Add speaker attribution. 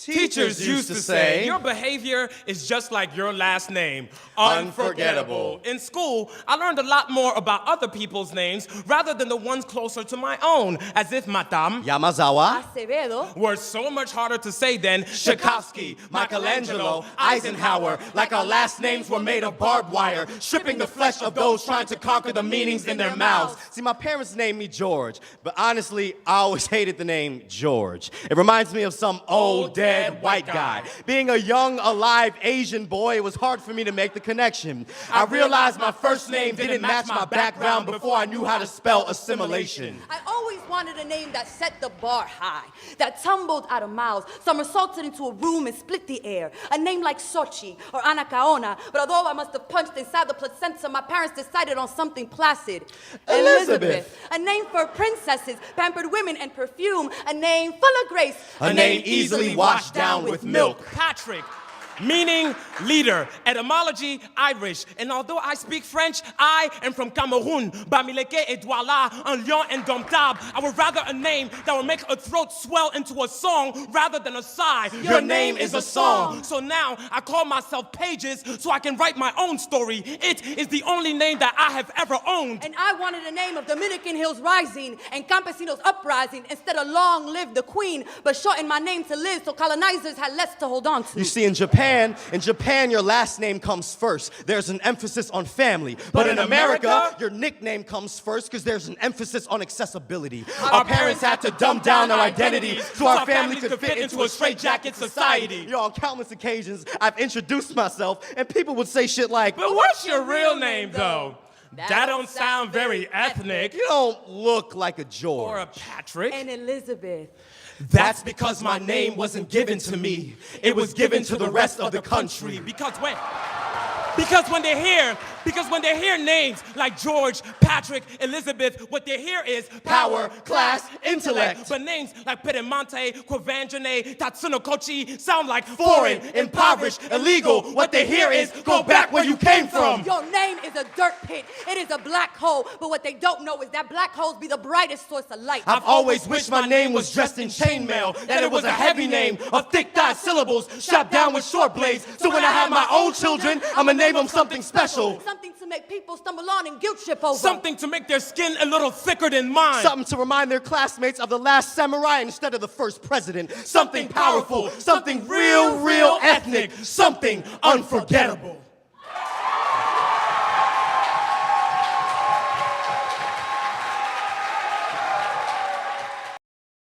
Speaker 1: Teachers used to say,
Speaker 2: your behavior is just like your last name.
Speaker 1: Unforgettable.
Speaker 2: In school, I learned a lot more about other people's names rather than the ones closer to my own, as if Madame
Speaker 1: Yamazawa,
Speaker 3: Acevedo.
Speaker 2: were so much harder to say than
Speaker 1: Tchaikovsky, Michelangelo, Eisenhower, like our last names were made of barbed wire, stripping the flesh of those trying to conquer the meanings in their mouths. See, my parents named me George, but honestly, I always hated the name George. It reminds me of some old, dead white guy. Being a young, alive Asian boy, it was hard for me to make the connection. I realized my first name didn't match my background before I knew how to spell assimilation.
Speaker 3: I always wanted a name that set the bar high, that tumbled out of mouths, somersaulted into a room and split the air. A name like Xochi or Anacaona, but although I must have punched inside the placenta, my parents decided on something placid.
Speaker 1: Elizabeth.
Speaker 3: A name for princesses, pampered women, and perfume. A name full of grace.
Speaker 1: A name easily washed down with milk.
Speaker 2: Patrick, meaning leader. Etymology, Irish. And although I speak French, I am from Cameroon. Bamileke et Douala, un lion indomptable. I would rather a name that would make a throat swell into a song rather than a sigh.
Speaker 1: Your name is a song.
Speaker 2: So now I call myself Pages so I can write my own story. It is the only name that I have ever owned.
Speaker 3: And I wanted a name of Dominican Hills Rising and Campesinos Uprising instead of Long Live the Queen, but shortened my name to Liz so colonizers had less to hold on to.
Speaker 1: You see, in Japan, your last name comes first. There's an emphasis on family. But in America, your nickname comes first because there's an emphasis on accessibility. Our parents had to dumb down our identity so our family could fit into a straitjacket society. You know, on countless occasions, I've introduced myself, and people would say shit like,
Speaker 2: But what's your real name, though? That don't sound very ethnic.
Speaker 1: you don't look like a George.
Speaker 2: Or a Patrick.
Speaker 3: And Elizabeth.
Speaker 1: That's because my name wasn't given to me. It was given to the rest of the country.
Speaker 2: Because when they hear names like George, Patrick, Elizabeth, what they hear is
Speaker 1: Power, class, intellect.
Speaker 2: But names like Pedemonte, Quavangene, Tatsunokochi sound like
Speaker 1: Foreign, impoverished, illegal. What they hear is, go back where you came from.
Speaker 3: Your name is a dirt pit. It is a black hole. But what they don't know is that black holes be the brightest source of light.
Speaker 1: I've always wished my name was dressed in chainmail, that it was a heavy name of thick thigh syllables, strapped down with short blades. So when I have my own children, I'ma name them something special.
Speaker 3: Something to make people stumble on and guilt trip over.
Speaker 2: something to make their skin a little thicker than mine.
Speaker 1: Something to remind their classmates of the last samurai instead of the first president. Something powerful, something real ethnic, something unforgettable.